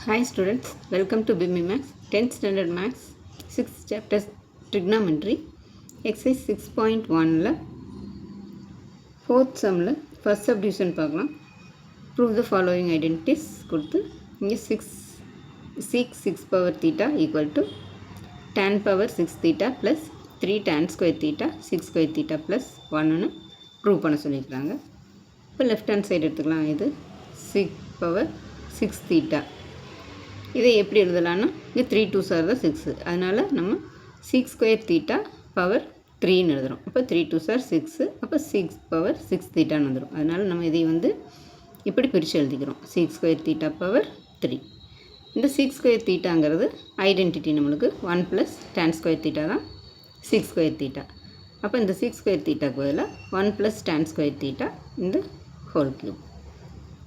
Hi students, welcome to BIMI Max, 10th Standard Max, 6th Chapter Trigonometry, Exercise 6.1 4th Sumல First Subdivision பார்க்கலாம். Prove the following identities கொடுத்து இங்கே 6 power theta equal to tan power 6 theta plus 3 tan square theta 6 square theta plus 1 prove பண்ண சொல்லியிருக்கிறாங்க. இப்போ left hand side எடுத்துக்கலாம். இது 6 power 6 theta. இதை எப்படி எழுதலாம்னா இங்கே 3 2s are 6, அதனால் நம்ம 6 ஸ்கொயர் தீட்டா பவர் 3ன்னு எழுதுகிறோம். அப்போ 3 2s are 6, அப்போ 6 பவர் 6 தீட்டான்னு வந்துடும். அதனால் நம்ம இதை வந்து இப்படி பிரித்து எழுதிக்கிறோம், 6 ஸ்கொயர் தீட்டா பவர் 3. இந்த 6 ஸ்கொயர் தீட்டாங்கிறது ஐடென்டிட்டி நம்மளுக்கு 1 ப்ளஸ் tan ஸ்கொயர் தீட்டா தான் 6 ஸ்கொயர் தீட்டா. அப்போ இந்த 6 ஸ்கொயர் தீட்டாக்கு பதிலாக 1 ப்ளஸ் tan ஸ்கொயர் தீட்டா இந்த ஹோல் க்யூப்.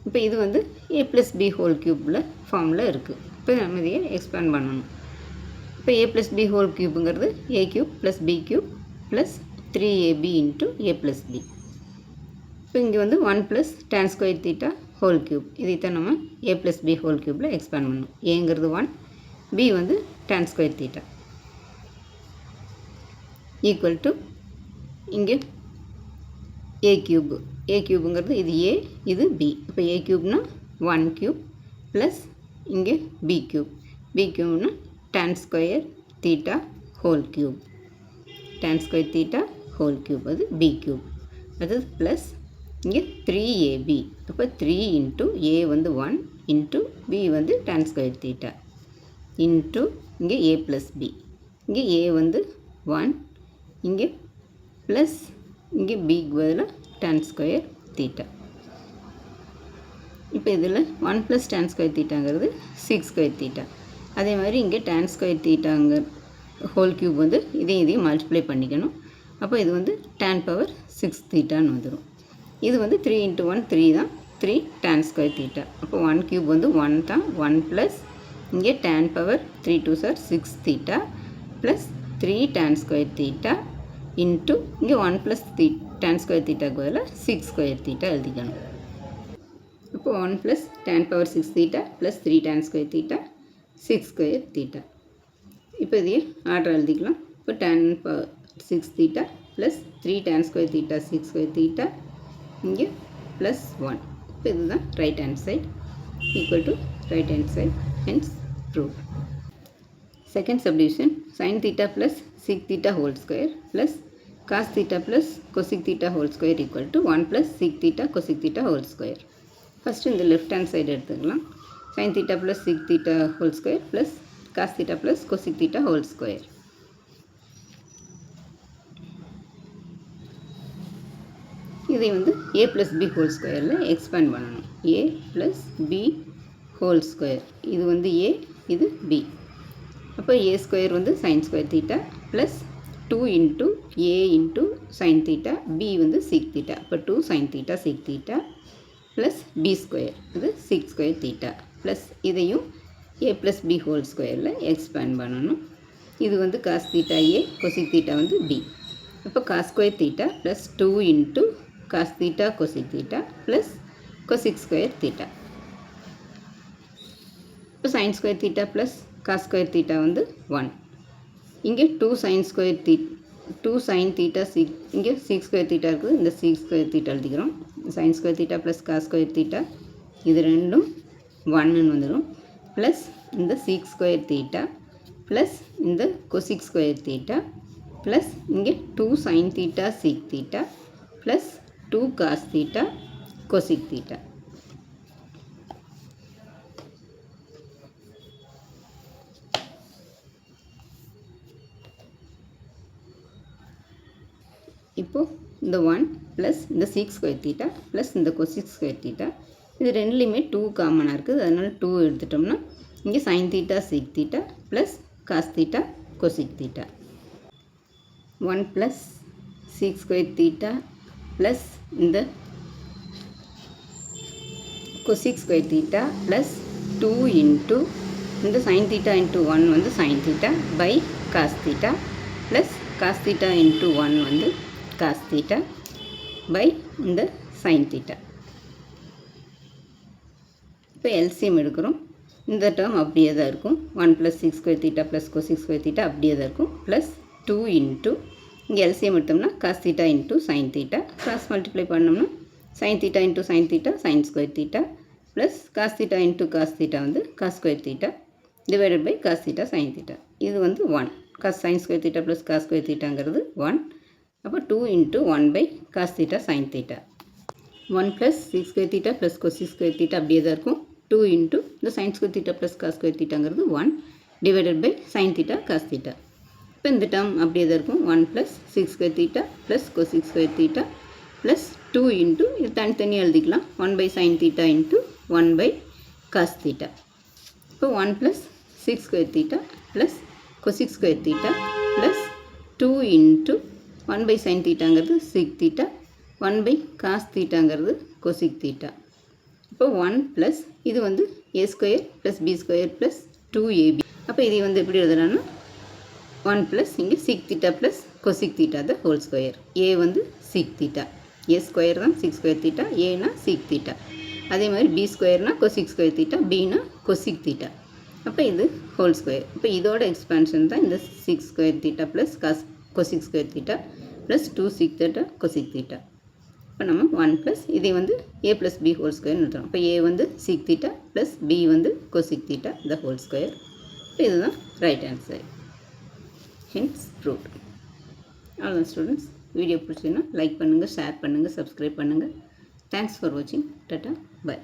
இப்போ இது வந்து a ப்ளஸ் b ஹோல் க்யூப்பில் ஃபார்மில் இருக்குது. இப்போ நம்ம இதையே எக்ஸ்பேண்ட் பண்ணணும். இப்போ a ப்ளஸ் b ஹோல் க்யூப்புங்கிறது a cube plus b cube plus 3ab into a plus b. இப்போ இங்கே வந்து 1 plus tan square theta whole cube, இதைத்தான் நம்ம a ப்ளஸ் b ஹோல் க்யூப்பில் எக்ஸ்பேண்ட் பண்ணணும். ஏங்கிறது 1, b வந்து tan square theta equal to இங்கே a க்யூப், a க்யூப்புங்கிறது இது a இது b. இப்போ a க்யூப்னா 1 க்யூப் ப்ளஸ் இங்கே b க்யூப்னா tan square theta whole cube, tan square theta whole cube அது b க்யூப். அது ப்ளஸ் இங்கே 3ab, அப்போ 3 இன்ட்டு a வந்து 1 இன்ட்டு b வந்து tan ஸ்கொயர் தீட்டா இன்ட்டு இங்கே a ப்ளஸ் b. இங்கே a வந்து 1, இங்கே ப்ளஸ் இங்கே bக்கு பதிலாக tan ஸ்கொயர் தீட்டா. இப்போ இதில் 1 ப்ளஸ் tan ஸ்கொயர் தீட்டாங்கிறது 6 ஸ்கொயர் தீட்டா. அதே மாதிரி இங்கே tan ஸ்கொயர் தீட்டாங்க ஹோல் க்யூப் வந்து இதையும் மல்டிப்ளை பண்ணிக்கணும். அப்போ இது வந்து tan பவர் 6 தீட்டான்னு வந்துடும். இது வந்து 3 இன்ட்டு 1 3 தான், 3 tan ஸ்கொயர் தீட்டா. அப்போ 1 க்யூப் வந்து 1 தான், 1 ப்ளஸ் இங்கே tan power 3 2s are 6 theta plus 3 tan square theta into இங்கே 1 ப்ளஸ் tan ஸ்கொயர் தீட்டாக்கு பதிலாக 6 ஸ்கொயர் தீட்டா எழுதிக்கணும். இப்போ 1 plus tan power 6 theta plus 3 tan square theta 6 square theta. இப்போ இதையே ஆர்டர் எழுதிக்கலாம். இப்போ tan power 6 theta plus 3 tan square theta 6 square theta இங்கே ப்ளஸ் 1. இப்போ இதுதான் right hand side equal to right hand side, hence prove. Second subdivision sin theta plus sec theta whole square plus cos theta plus cosec theta whole square equal to 1 plus sec theta cosec theta whole square. First இந்த left hand side எடுத்துக்கலாம். sin theta plus sec theta whole square plus cos theta plus cosec theta whole square. இதை வந்து a plus b whole ஸ்கொயரில் expand பண்ணணும். a plus b whole square, இது வந்து a இது b. அப்போ a ஸ்கொயர் வந்து sin square theta plus 2 into a into sin theta, b வந்து sec தீட்டா. அப்போ 2 sin theta sec theta plus b square, இது 6 ஸ்கொயர் தீட்டா ப்ளஸ் இதையும் a plus b whole ஸ்கொயரில் எக்ஸ்பேண்ட் பண்ணணும். இது வந்து cos theta a, cosec theta வந்து b. அப்போ cos square theta plus 2 into cos theta cosec theta plus cosec square theta. இப்போ sin square theta plus cos square theta வந்து 1. இங்கே 2 sin ஸ்கொயர்2 sin theta இங்கே 6 ஸ்கொயர் தீட்டா இருக்குது, இந்த 6 square theta எழுதிக்கிறோம். sin square theta plus cos square theta இது ரெண்டும் 1ன்னு வந்துடும். ப்ளஸ் இந்த 6 ஸ்கொயர் தீட்டா ப்ளஸ் இந்த cosec ஸ்கொயர் தீட்டா ப்ளஸ் இங்கே 2 sin theta sec theta plus 2 cos theta cosec theta. இப்போது இந்த 1 ப்ளஸ் இந்த 6 ஸ்கொயர் தீட்டா ப்ளஸ் இந்த cosec ஸ்கொயர் தீட்டா, இது ரெண்டுலேயுமே 2 காமனாக இருக்குது, அதனால் 2 எடுத்துட்டோம்னா இங்கே sin theta sec theta plus cos theta cosec theta. 1 plus 6 square theta plus இந்த cosec square theta plus 2 into இந்த sin தீட்டா இன்ட்டு 1 வந்து sin theta by cos theta plus cos theta into 1 வந்து cos தீட்டா பை இந்த sin theta. இப்போ LCM எடுக்கிறோம். இந்த term அப்படியே தான் இருக்கும். 1 + sec square theta + cosec square theta அப்படியே தான் இருக்கும். ப்ளஸ் 2 இன்ட்டு இங்கே எல்சிஎம் எடுத்தோம்னா cos theta into sin theta. Cross multiply பண்ணோம்னா sin theta into sin theta sin square theta plus cos theta into cos theta வந்து cos square theta divided by cos theta sin theta. இது வந்து 1. cos sin square theta plus cos square thetaங்கிறது 1. அப்போ 2 into 1 by cos theta sin theta. 1 + sec square theta + cosec square theta அப்படியே தான் இருக்கும். 2 into இந்த sin square theta + cos square thetaங்கிறது 1 divided by sin theta cos theta. இப்போ இந்த term அப்படியே தான் இருக்கும். 1 + sec square theta + cosec square theta plus 2 into இது தனித்தனியாக எழுதிக்கலாம். 1 by sin theta into 1 by cos theta. இப்போ 1 + sec square theta + cosec square theta plus 2 into 1 by sin thetaங்கிறது sec theta 1 பை cos thetaங்கிறது cosec theta. இப்போ 1 plus இது வந்து a square plus b square plus 2ab. அப்போ இதை வந்து எப்படி எழுதுறான்னா 1 ப்ளஸ் இங்கே sec theta plus cosec theta the whole square. a வந்து sec theta, a ஸ்கொயர் தான் sec square theta, ஏனா sec theta. அதே மாதிரி b ஸ்கொயர்னா cosec square theta, bனா cosec theta. அப்போ இது ஹோல் ஸ்கொயர். இப்போ இதோட எக்ஸ்பான்ஷன் தான் இந்த sec square theta plus cosec square theta plus 2 sec theta cosec theta. இப்போ நம்ம 1 ப்ளஸ் இதை வந்து a ப்ளஸ் b ஹோல் ஸ்கொயர்னு எழுதுறோம். இப்போ a வந்து sec theta ப்ளஸ் b வந்து cosec theta the whole square. இப்போ இதுதான் ரைட் ஆன்சர். Hence proved. அவ்வளோதான் ஸ்டூடெண்ட்ஸ். வீடியோ பிடிச்சிங்கன்னா லைக் பண்ணுங்கள், ஷேர் பண்ணுங்கள், சப்ஸ்கிரைப் பண்ணுங்கள். தேங்க்ஸ் ஃபார் வாட்சிங். Tata, by.